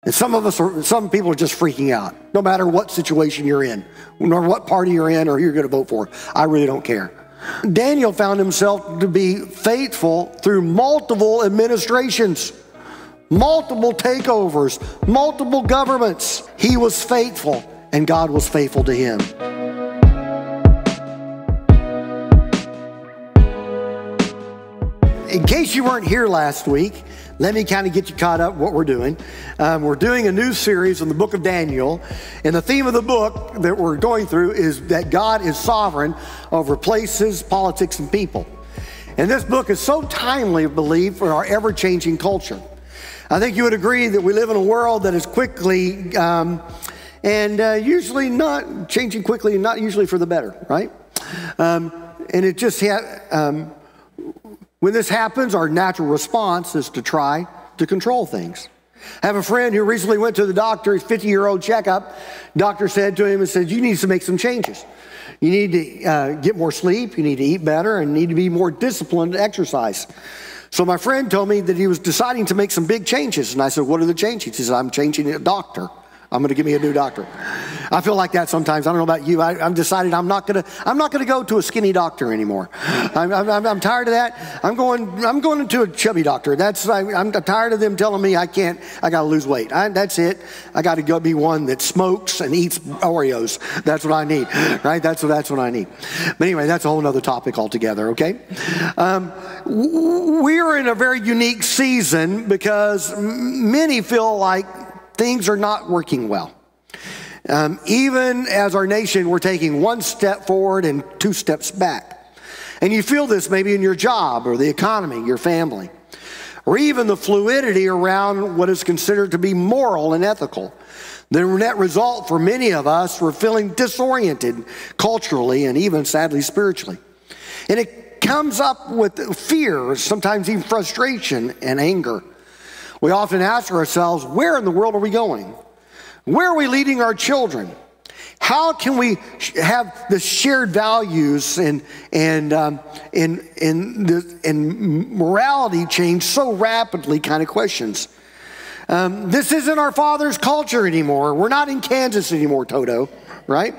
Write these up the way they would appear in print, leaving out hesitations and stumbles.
And some people are just freaking out, no matter what situation you're in, nor what party you're in or who you're going to vote for. I really don't care. Daniel found himself to be faithful through multiple administrations, multiple takeovers, multiple governments. He was faithful, and God was faithful to him. In case you weren't here last week, let me kind of get you caught up what we're doing. We're doing a new series on the book of Daniel, and the theme of the book that we're going through is that God is sovereign over places, politics, and people. And this book is so timely, I believe, for our ever-changing culture. I think you would agree that we live in a world that is quickly and usually not changing quickly, and not usually for the better, right? And it just when this happens, our natural response is to try to control things. I have a friend who recently went to the doctor, his 50-year-old checkup. Doctor said to him and said, you need to make some changes. You need to get more sleep, you need to eat better, and need to be more disciplined to exercise. So my friend told me that he was deciding to make some big changes. And I said, what are the changes? He said, I'm changing a doctor. I'm going to give me a new doctor. I feel like that sometimes. I don't know about you. I'm decided I'm not going to go to a skinny doctor anymore. I'm tired of that. I'm going into a chubby doctor. I'm tired of them telling me I got to lose weight. That's it. I got to go be one that smokes and eats Oreos. That's what I need, right? That's what I need. But anyway, that's a whole other topic altogether, okay? We're in a very unique season because many feel like things are not working well. Even as our nation, we're taking one step forward and two steps back. And you feel this maybe in your job or the economy, your family, or even the fluidity around what is considered to be moral and ethical. The net result for many of us, we're feeling disoriented culturally and even sadly spiritually. And it comes up with fear, sometimes even frustration and anger. We often ask ourselves, where in the world are we going? Where are we leading our children? How can we have the shared values and morality change so rapidly kind of questions? This isn't our father's culture anymore. We're not in Kansas anymore, Toto, right?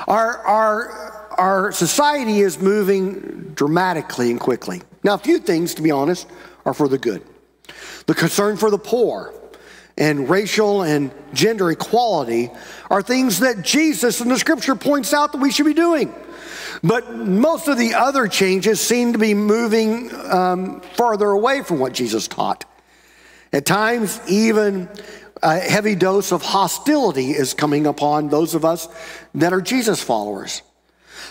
Our society is moving dramatically and quickly. Now, a few things, to be honest, are for the good. The concern for the poor and racial and gender equality are things that Jesus in the scripture points out that we should be doing. But most of the other changes seem to be moving farther away from what Jesus taught. At times, even a heavy dose of hostility is coming upon those of us that are Jesus followers.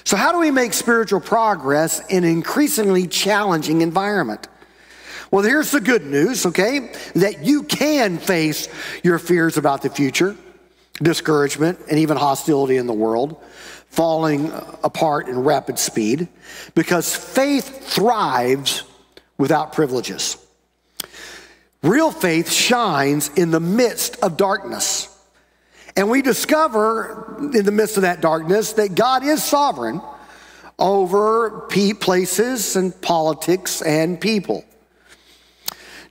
So how do we make spiritual progress in an increasingly challenging environment? Well, here's the good news, okay? That you can face your fears about the future, discouragement, and even hostility in the world, falling apart in rapid speed, because faith thrives without privileges. Real faith shines in the midst of darkness. And we discover in the midst of that darkness that God is sovereign over places and politics and people.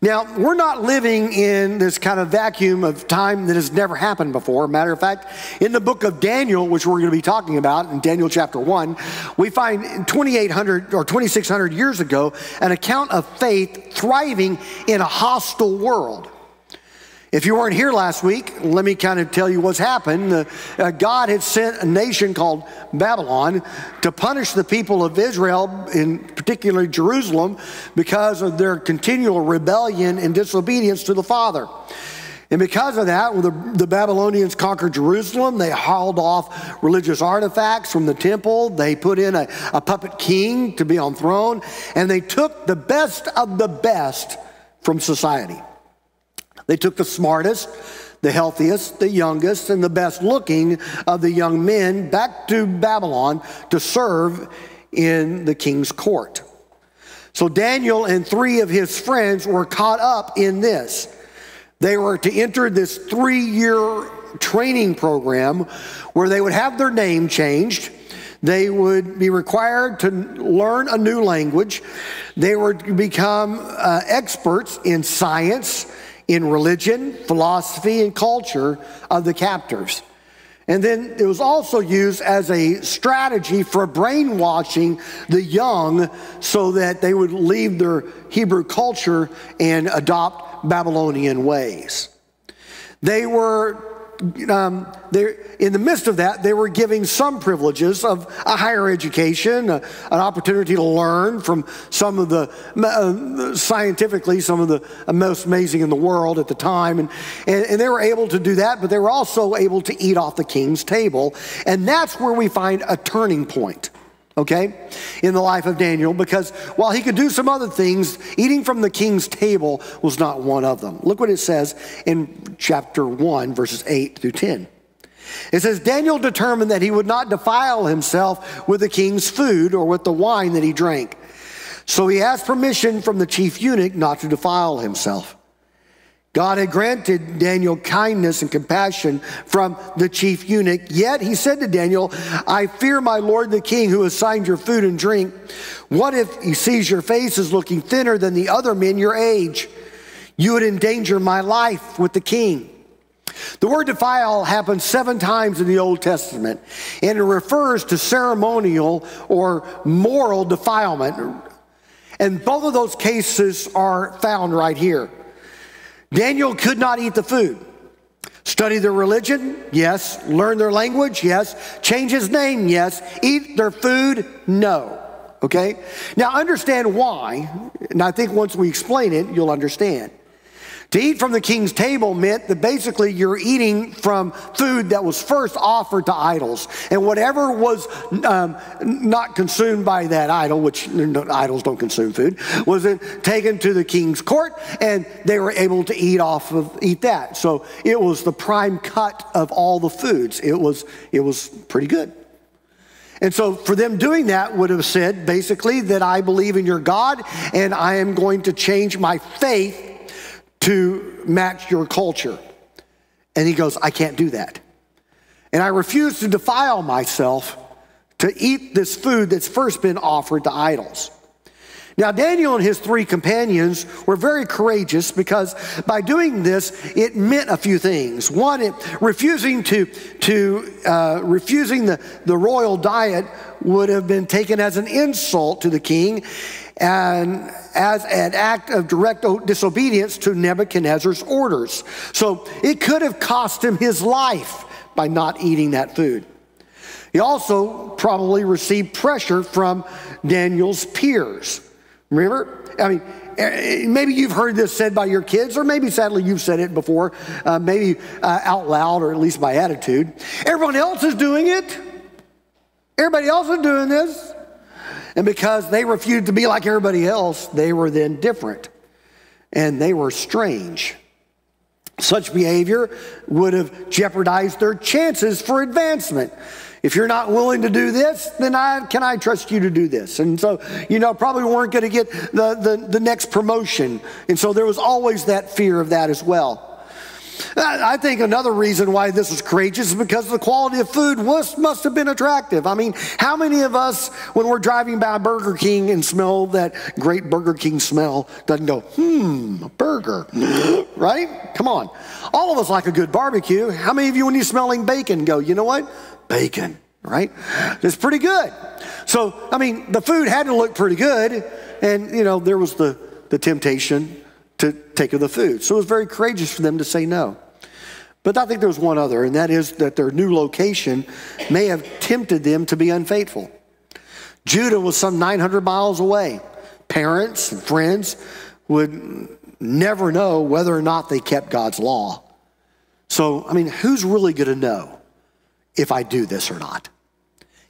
Now, we're not living in this kind of vacuum of time that has never happened before. Matter of fact, in the book of Daniel, which we're going to be talking about in Daniel chapter 1, we find 2,800 or 2,600 years ago an account of faith thriving in a hostile world. If you weren't here last week, let me kind of tell you what's happened. God had sent a nation called Babylon to punish the people of Israel, in particular Jerusalem, because of their continual rebellion and disobedience to the Father. And because of that, when the Babylonians conquered Jerusalem, they hauled off religious artifacts from the temple. They put in a puppet king to be on throne, and they took the best of the best from society. They took the smartest, the healthiest, the youngest, and the best looking of the young men back to Babylon to serve in the king's court. So Daniel and 3 of his friends were caught up in this. They were to enter this 3-year training program where they would have their name changed. They would be required to learn a new language. They were to become experts in science, in religion, philosophy, and culture of the captors. And then it was also used as a strategy for brainwashing the young so that they would leave their Hebrew culture and adopt Babylonian ways. They were, in the midst of that, they were giving some privileges of a higher education, an opportunity to learn from some of the, scientifically, some of the most amazing in the world at the time. And they were able to do that, but they were also able to eat off the king's table. And that's where we find a turning point, okay, in the life of Daniel, because while he could do some other things, eating from the king's table was not one of them. Look what it says in chapter 1, verses 8 through 10. It says, Daniel determined that he would not defile himself with the king's food or with the wine that he drank. So he asked permission from the chief eunuch not to defile himself. God had granted Daniel kindness and compassion from the chief eunuch. Yet he said to Daniel, I fear my lord the king who assigned your food and drink. What if he sees your face is looking thinner than the other men your age? You would endanger my life with the king. The word defile happens 7 times in the Old Testament, and it refers to ceremonial or moral defilement. And both of those cases are found right here. Daniel could not eat the food. Study their religion? Yes. Learn their language? Yes. Change his name? Yes. Eat their food? No. Okay? Now understand why, and I think once we explain it, you'll understand. To eat from the king's table meant that basically you're eating from food that was first offered to idols. And whatever was not consumed by that idol, which idols don't consume food, was then taken to the king's court, and they were able to eat that. So it was the prime cut of all the foods. It was pretty good. And so for them doing that would have said basically that I believe in your God, and I am going to change my faith to match your culture. And he goes, I can't do that. And I refuse to defile myself to eat this food that's first been offered to idols. Now, Daniel and his 3 companions were very courageous because by doing this, it meant a few things. One, refusing the royal diet would have been taken as an insult to the king and as an act of direct disobedience to Nebuchadnezzar's orders. So it could have cost him his life by not eating that food. He also probably received pressure from Daniel's peers. Remember? I mean, maybe you've heard this said by your kids, or maybe sadly you've said it before, maybe out loud, or at least by attitude. Everyone else is doing it. Everybody else is doing this. And because they refused to be like everybody else, they were then different. And they were strange. Such behavior would have jeopardized their chances for advancement. If you're not willing to do this, then can I trust you to do this? And so, probably weren't going to get the next promotion. And so there was always that fear of that as well. I think another reason why this was courageous is because the quality of food must have been attractive. I mean, how many of us, when we're driving by Burger King and smell that great Burger King smell, doesn't go, burger, right? Come on. All of us like a good barbecue. How many of you, when you're smelling bacon, go, you know what? Bacon, right? It's pretty good. So, I mean, the food had to look pretty good, and, there was the temptation to take of the food. So it was very courageous for them to say no. But I think there was one other, and that is that their new location may have tempted them to be unfaithful. Judah was some 900 miles away. Parents and friends would never know whether or not they kept God's law. So, I mean, who's really going to know if I do this or not?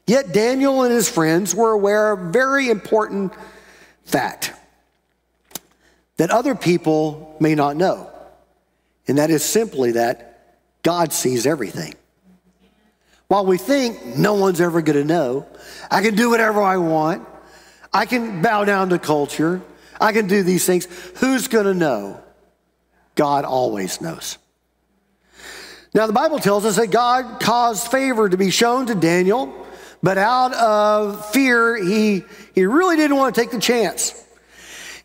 Yet Daniel and his friends were aware of a very important fact that other people may not know. And that is simply that God sees everything. While we think no one's ever going to know, I can do whatever I want, I can bow down to culture, I can do these things, who's going to know? God always knows. Now the Bible tells us that God caused favor to be shown to Daniel, but out of fear, he really didn't want to take the chance.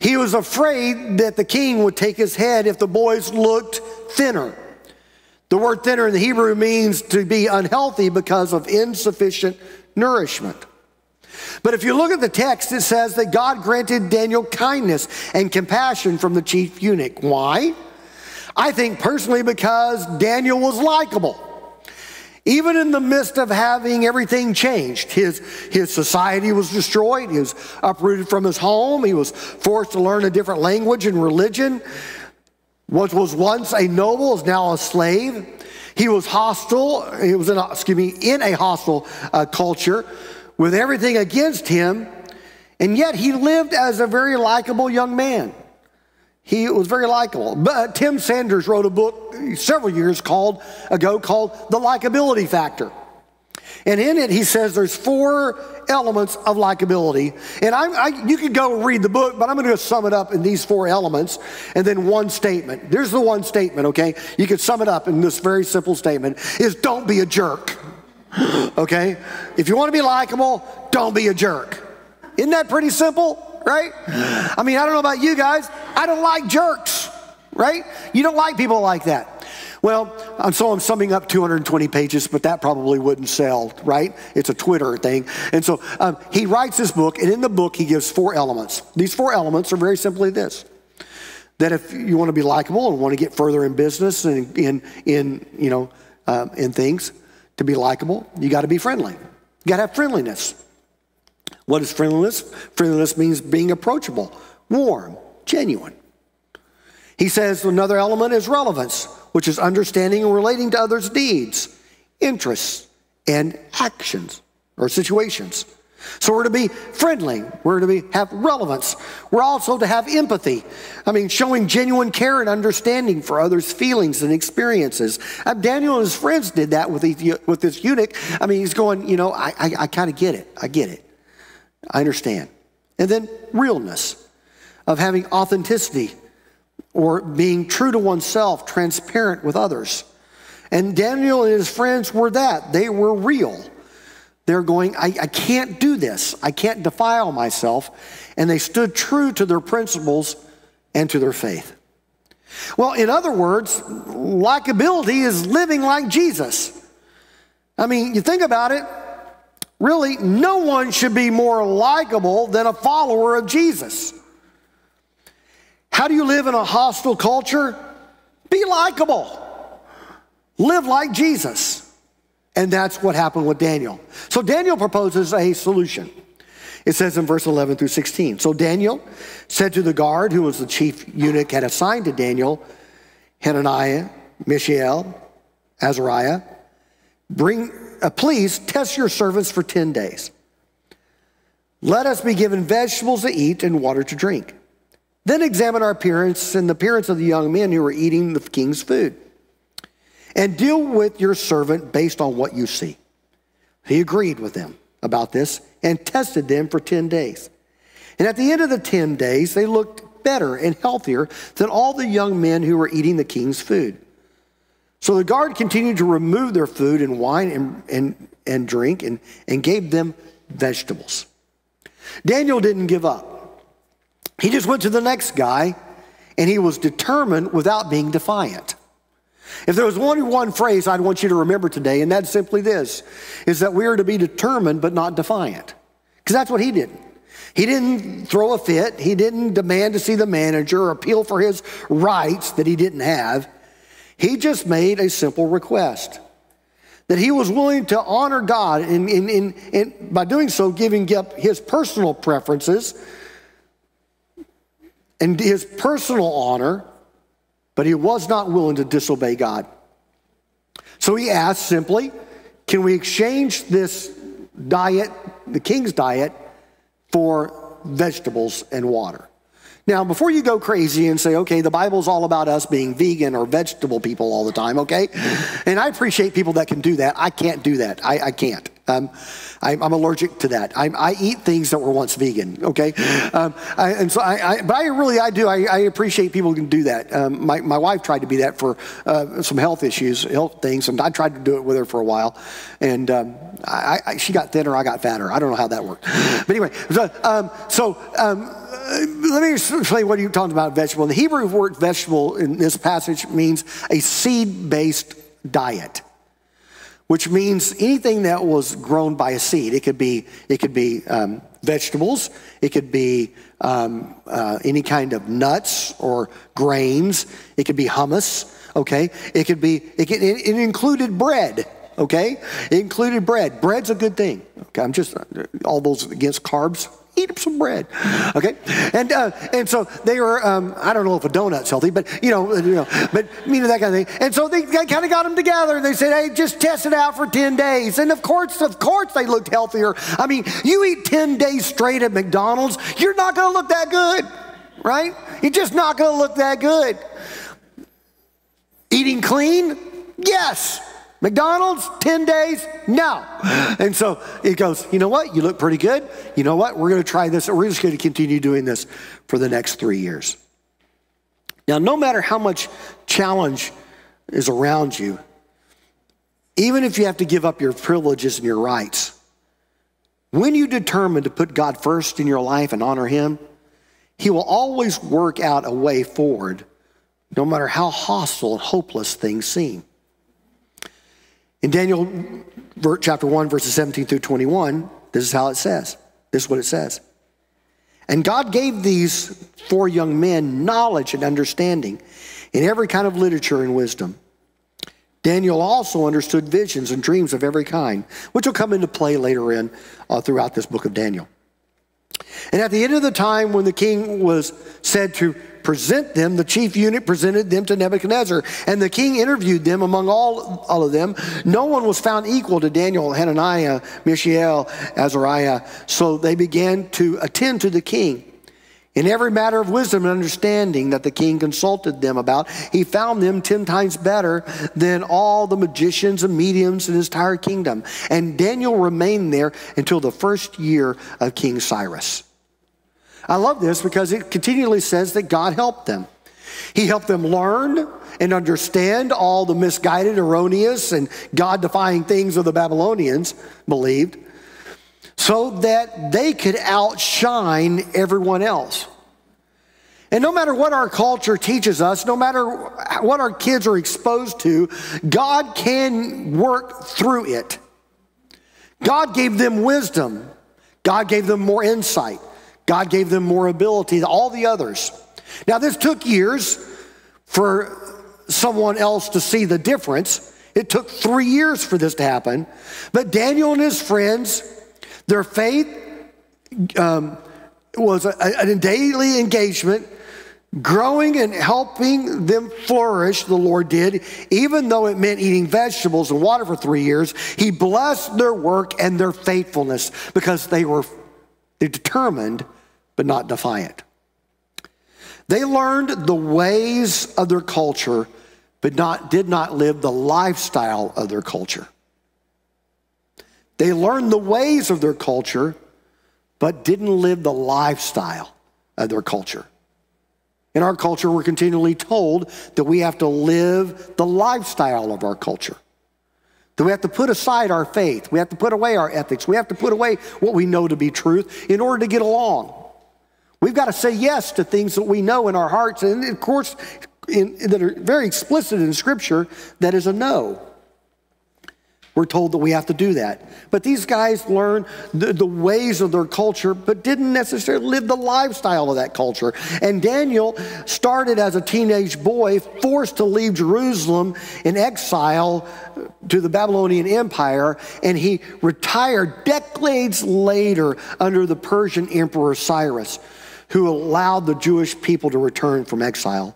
He was afraid that the king would take his head if the boys looked thinner. The word thinner in the Hebrew means to be unhealthy because of insufficient nourishment. But if you look at the text, it says that God granted Daniel kindness and compassion from the chief eunuch. Why? I think personally because Daniel was likable. Even in the midst of having everything changed, his society was destroyed. He was uprooted from his home. He was forced to learn a different language and religion. What was once a noble is now a slave. He was hostile. He was in a hostile culture with everything against him, and yet he lived as a very likable young man. He was very likable. But Tim Sanders wrote a book several years ago called The Likability Factor. And in it, he says there's 4 elements of likability. And you could go read the book, but I'm going to sum it up in these 4 elements and then one statement. There's the one statement, okay? You could sum it up in this very simple statement, is don't be a jerk, okay? If you want to be likable, don't be a jerk. Isn't that pretty simple? Right? I mean, I don't know about you guys. I don't like jerks, right? You don't like people like that. Well, so I'm summing up 220 pages, but that probably wouldn't sell, right? It's a Twitter thing. And so he writes this book, and in the book, he gives 4 elements. These 4 elements are very simply this: that if you want to be likable and want to get further in business and in things, to be likable, you got to be friendly. You got to have friendliness. What is friendliness? Friendliness means being approachable, warm, genuine. He says another element is relevance, which is understanding and relating to others' needs, interests, and actions or situations. So we're to be friendly. We're to have relevance. We're also to have empathy. I mean, showing genuine care and understanding for others' feelings and experiences. Daniel and his friends did that with this eunuch. I mean, he's going, I kind of get it. I get it. I understand. And then realness, of having authenticity or being true to oneself, transparent with others. And Daniel and his friends were that. They were real. They're going, I can't do this. I can't defile myself. And they stood true to their principles and to their faith. Well, in other words, likability is living like Jesus. I mean, you think about it. Really, no one should be more likable than a follower of Jesus. How do you live in a hostile culture? Be likable. Live like Jesus. And that's what happened with Daniel. So Daniel proposes a solution. It says in verse 11 through 16. So Daniel said to the guard, who was the chief eunuch had assigned to Daniel, Hananiah, Mishael, Azariah, please test your servants for 10 days. Let us be given vegetables to eat and water to drink. Then examine our appearance and the appearance of the young men who are eating the king's food. And deal with your servant based on what you see. He agreed with them about this and tested them for 10 days. And at the end of the 10 days, they looked better and healthier than all the young men who were eating the king's food. So the guard continued to remove their food and wine and drink and gave them vegetables. Daniel didn't give up. He just went to the next guy, and he was determined without being defiant. If there was only one phrase I'd want you to remember today, and that's simply this, is that we are to be determined but not defiant. Because that's what he did. He didn't throw a fit. He didn't demand to see the manager or appeal for his rights that he didn't have. He just made a simple request that he was willing to honor God and by doing so, giving up his personal preferences and his personal honor, but he was not willing to disobey God. So he asked simply, can we exchange this diet, the king's diet, for vegetables and water? Now, before you go crazy and say, okay, the Bible's all about us being vegan or vegetable people all the time, okay? And I appreciate people that can do that. I can't do that. I can't. I'm allergic to that. I eat things that were once vegan, okay? But I do. I appreciate people who can do that. My wife tried to be that for some health things, and I tried to do it with her for a while. And she got thinner, I got fatter. I don't know how that worked. But anyway, let me explain what you're talking about, vegetable. The Hebrew word vegetable in this passage means a seed-based diet, which means anything that was grown by a seed. It could be vegetables. It could be any kind of nuts or grains. It could be hummus. Okay. It included bread. Okay. It included bread. Bread's a good thing. Okay. I'm just all those against carbs. Eat up some bread, okay? And so they were, I don't know if a donut's healthy, but but that kind of thing. And so they kind of got them together. They said, hey, just test it out for 10 days. And of course they looked healthier. I mean, you eat 10 days straight at McDonald's, you're not going to look that good, right? You're just not going to look that good. Eating clean? Yes. McDonald's, 10 days? No. And so it goes, you know what? You look pretty good. You know what? We're going to try this. We're just going to continue doing this for the next 3 years. Now, no matter how much challenge is around you, even if you have to give up your privileges and your rights, when you determine to put God first in your life and honor him, he will always work out a way forward, no matter how hostile and hopeless things seem. In Daniel chapter 1, verses 17 through 21, this is how it says. This is what it says. And God gave these 4 young men knowledge and understanding in every kind of literature and wisdom. Daniel also understood visions and dreams of every kind, which will come into play later in throughout this book of Daniel. And at the end of the time when the king was said to present them, the chief eunuch presented them to Nebuchadnezzar, and the king interviewed them. Among all of them, no one was found equal to Daniel, Hananiah, Mishael, Azariah. So they began to attend to the king. In every matter of wisdom and understanding that the king consulted them about, he found them 10 times better than all the magicians and mediums in his entire kingdom. And Daniel remained there until the first year of King Cyrus. I love this because it continually says that God helped them. He helped them learn and understand all the misguided, erroneous, and God-defying things of the Babylonians believed, so that they could outshine everyone else. And no matter what our culture teaches us, no matter what our kids are exposed to, God can work through it. God gave them wisdom. God gave them more insight. God gave them more ability than all the others. Now, this took years for someone else to see the difference. It took 3 years for this to happen. But Daniel and his friends, their faith was a daily engagement, growing and helping them flourish, the Lord did, even though it meant eating vegetables and water for 3 years. He blessed their work and their faithfulness because they're determined but not defiant. They learned the ways of their culture but did not live the lifestyle of their culture. They learned the ways of their culture, but didn't live the lifestyle of their culture. In our culture, we're continually told that we have to live the lifestyle of our culture. That we have to put aside our faith. We have to put away our ethics. We have to put away what we know to be truth in order to get along. We've got to say yes to things that we know in our hearts, and of course, that are very explicit in Scripture, that is a no. We're told that we have to do that. But these guys learned the ways of their culture, but didn't necessarily live the lifestyle of that culture. And Daniel started as a teenage boy, forced to leave Jerusalem in exile to the Babylonian Empire, and he retired decades later under the Persian Emperor Cyrus, who allowed the Jewish people to return from exile.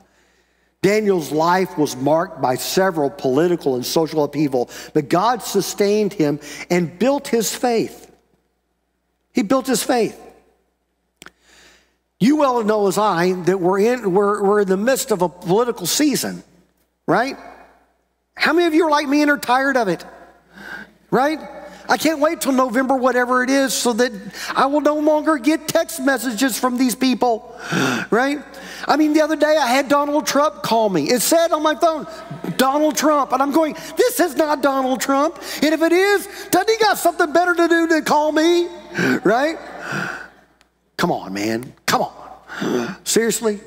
Daniel's life was marked by several political and social upheaval, but God sustained him and built his faith. He built his faith. You well know as I that we're in the midst of a political season, right? How many of you are like me and are tired of it, right? I can't wait till November, whatever it is, so that I will no longer get text messages from these people, right? I mean, the other day I had Donald Trump call me. It said on my phone, Donald Trump. And I'm going, this is not Donald Trump. And if it is, doesn't he got something better to do than call me, right? Come on, man. Come on. Seriously?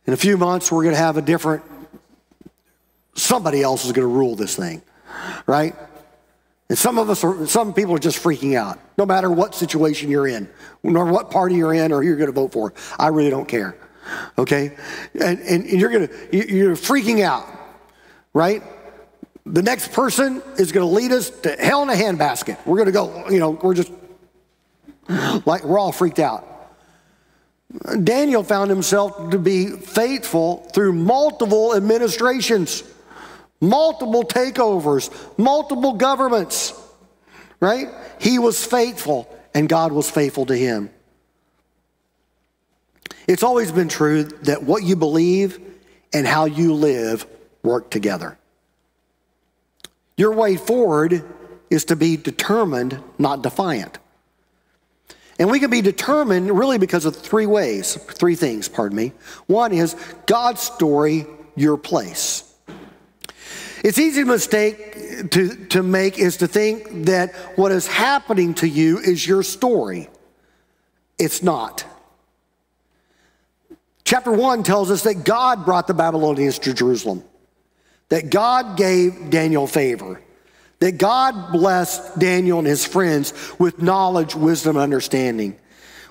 In a few months, we're going to have a different, somebody else is going to rule this thing, right? And some people are just freaking out, no matter what situation you're in, nor what party you're in or who you're going to vote for. I really don't care, okay? And you're freaking out, right? The next person is going to lead us to hell in a handbasket. We're going to go, we're just, like, we're all freaked out. Daniel found himself to be faithful through multiple administrations, multiple takeovers, multiple governments, right? He was faithful, and God was faithful to him. It's always been true that what you believe and how you live work together. Your way forward is to be determined, not defiant. And we can be determined really because of three things. One is God's story, your place. It's easy to mistake to make is to think that what is happening to you is your story. It's not. Chapter 1 tells us that God brought the Babylonians to Jerusalem, that God gave Daniel favor, that God blessed Daniel and his friends with knowledge, wisdom, and understanding.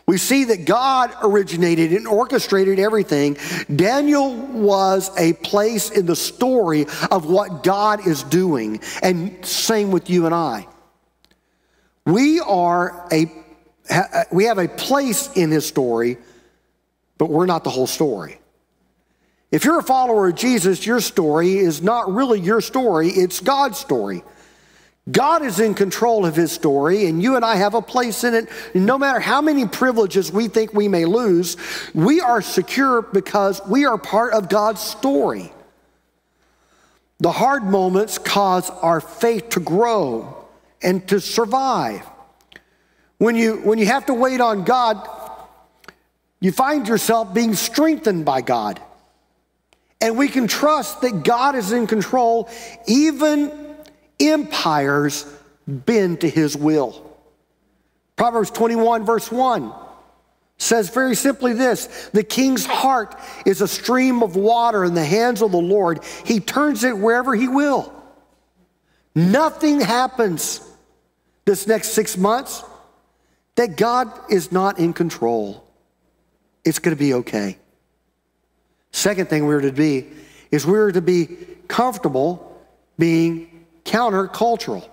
We see that God originated and orchestrated everything. Daniel was a place in the story of what God is doing, and same with you and I. We have a place in his story, but we're not the whole story. If you're a follower of Jesus, your story is not really your story, it's God's story. God is in control of his story, and you and I have a place in it. No matter how many privileges we think we may lose, we are secure because we are part of God's story. The hard moments cause our faith to grow and to survive. When you have to wait on God, you find yourself being strengthened by God. And we can trust that God is in control. Even empires bend to his will. Proverbs 21 verse 1 says very simply this: the king's heart is a stream of water in the hands of the Lord. He turns it wherever he will. Nothing happens this next 6 months that God is not in control. It's going to be okay. Second thing we're to be is we're to be comfortable being countercultural.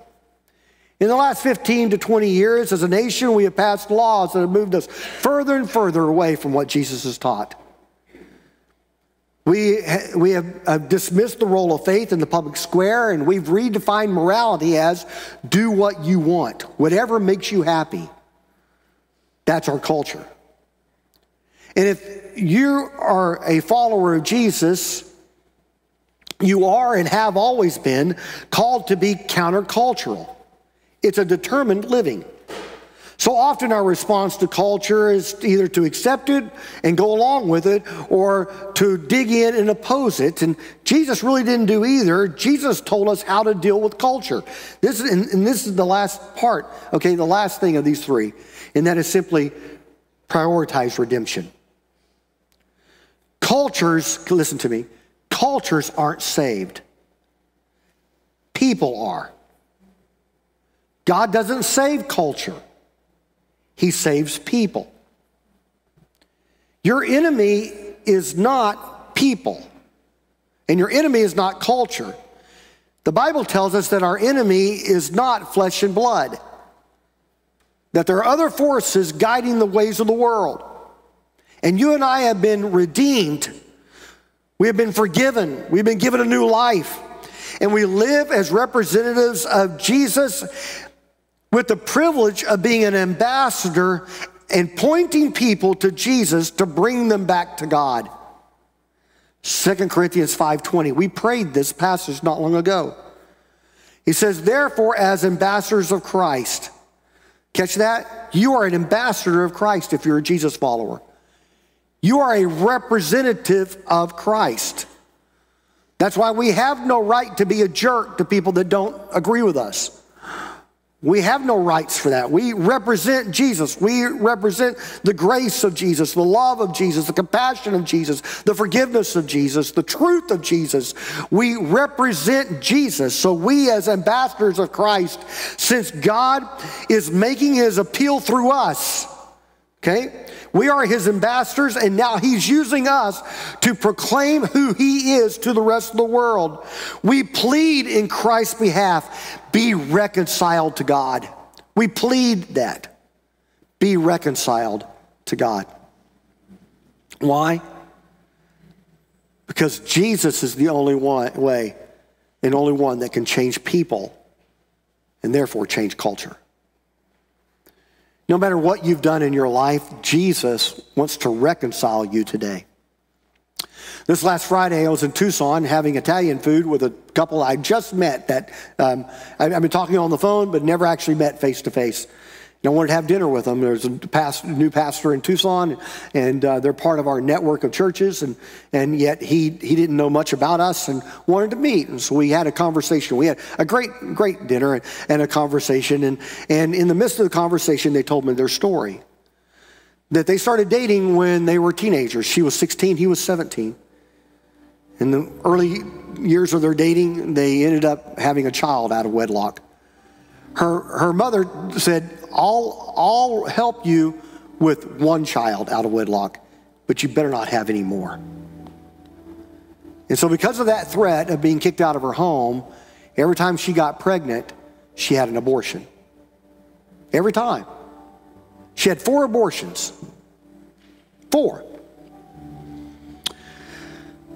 In the last 15 to 20 years, as a nation, we have passed laws that have moved us further and further away from what Jesus has taught. We have dismissed the role of faith in the public square, and we've redefined morality as do what you want, whatever makes you happy. That's our culture. And if you are a follower of Jesus, you are and have always been called to be countercultural. It's a determined living. So often our response to culture is either to accept it and go along with it, or to dig in and oppose it. And Jesus really didn't do either. Jesus told us how to deal with culture. This is the last part, okay, the last thing of these three, and that is simply prioritize redemption. Cultures, listen to me, cultures aren't saved. People are. God doesn't save culture. He saves people. Your enemy is not people, and your enemy is not culture. The Bible tells us that our enemy is not flesh and blood, that there are other forces guiding the ways of the world. And you and I have been redeemed. We have been forgiven. We've been given a new life. And we live as representatives of Jesus with the privilege of being an ambassador and pointing people to Jesus to bring them back to God. 2 Corinthians 5:20. We prayed this passage not long ago. He says, therefore, as ambassadors of Christ. Catch that? You are an ambassador of Christ if you're a Jesus follower. You are a representative of Christ. That's why we have no right to be a jerk to people that don't agree with us. We have no rights for that. We represent Jesus. We represent the grace of Jesus, the love of Jesus, the compassion of Jesus, the forgiveness of Jesus, the truth of Jesus. We represent Jesus. So we as ambassadors of Christ, since God is making his appeal through us, okay? We are his ambassadors, and now he's using us to proclaim who he is to the rest of the world. We plead in Christ's behalf, be reconciled to God. We plead that. Be reconciled to God. Why? Because Jesus is the only way and only one that can change people and therefore change culture. No matter what you've done in your life, Jesus wants to reconcile you today. This last Friday, I was in Tucson having Italian food with a couple I just met that I've been talking on the phone, but never actually met face to face. And I wanted to have dinner with them. There's a new pastor in Tucson, and they're part of our network of churches, and yet he didn't know much about us and wanted to meet. And so we had a conversation. We had a great dinner and a conversation, and in the midst of the conversation, they told me their story. That they started dating when they were teenagers. She was 16, he was 17. In the early years of their dating, they ended up having a child out of wedlock. Her mother said, I'll help you with one child out of wedlock, but you better not have any more. And so because of that threat of being kicked out of her home, every time she got pregnant, she had an abortion. Every time. She had 4 abortions. 4.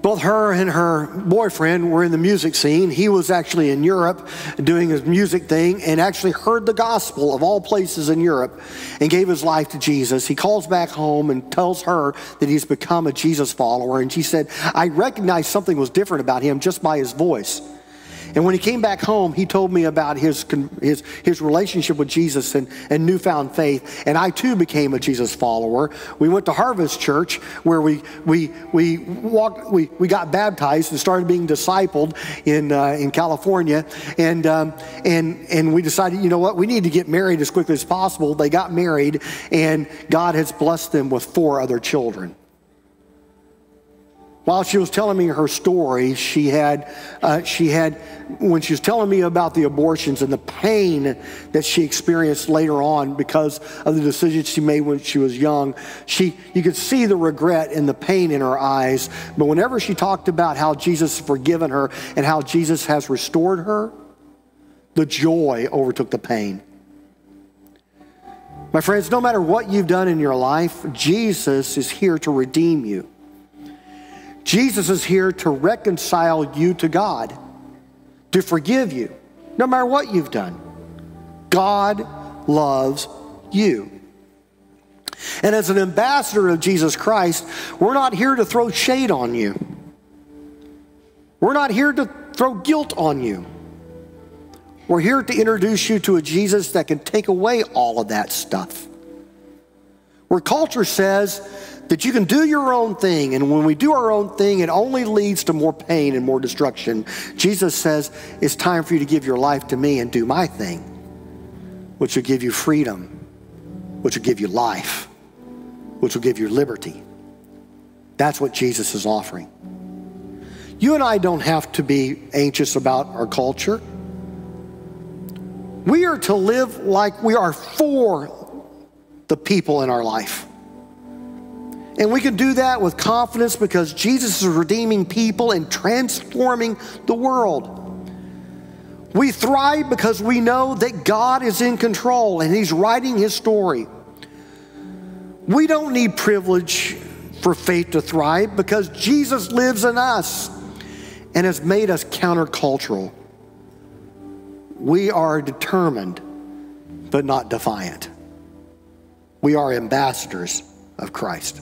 Both her and her boyfriend were in the music scene. He was actually in Europe doing his music thing and actually heard the gospel of all places in Europe and gave his life to Jesus. He calls back home and tells her that he's become a Jesus follower. And she said, I recognized something was different about him just by his voice. And when he came back home, he told me about his relationship with Jesus and newfound faith. And I too became a Jesus follower. We went to Harvest Church where we got baptized and started being discipled in California. And we decided, you know what, we need to get married as quickly as possible. They got married, and God has blessed them with 4 other children. While she was telling me her story, she had, when she was telling me about the abortions and the pain that she experienced later on because of the decisions she made when she was young, you could see the regret and the pain in her eyes. But whenever she talked about how Jesus has forgiven her and how Jesus has restored her, the joy overtook the pain. My friends, no matter what you've done in your life, Jesus is here to redeem you. Jesus is here to reconcile you to God, to forgive you, no matter what you've done. God loves you. And as an ambassador of Jesus Christ, we're not here to throw shade on you. We're not here to throw guilt on you. We're here to introduce you to a Jesus that can take away all of that stuff. Where culture says that you can do your own thing, and when we do our own thing, it only leads to more pain and more destruction. Jesus says, it's time for you to give your life to me and do my thing, which will give you freedom, which will give you life, which will give you liberty. That's what Jesus is offering. You and I don't have to be anxious about our culture. We are to live like we are for the people in our life. And we can do that with confidence because Jesus is redeeming people and transforming the world. We thrive because we know that God is in control and he's writing his story. We don't need privilege for faith to thrive because Jesus lives in us and has made us countercultural. We are determined, but not defiant. We are ambassadors of Christ.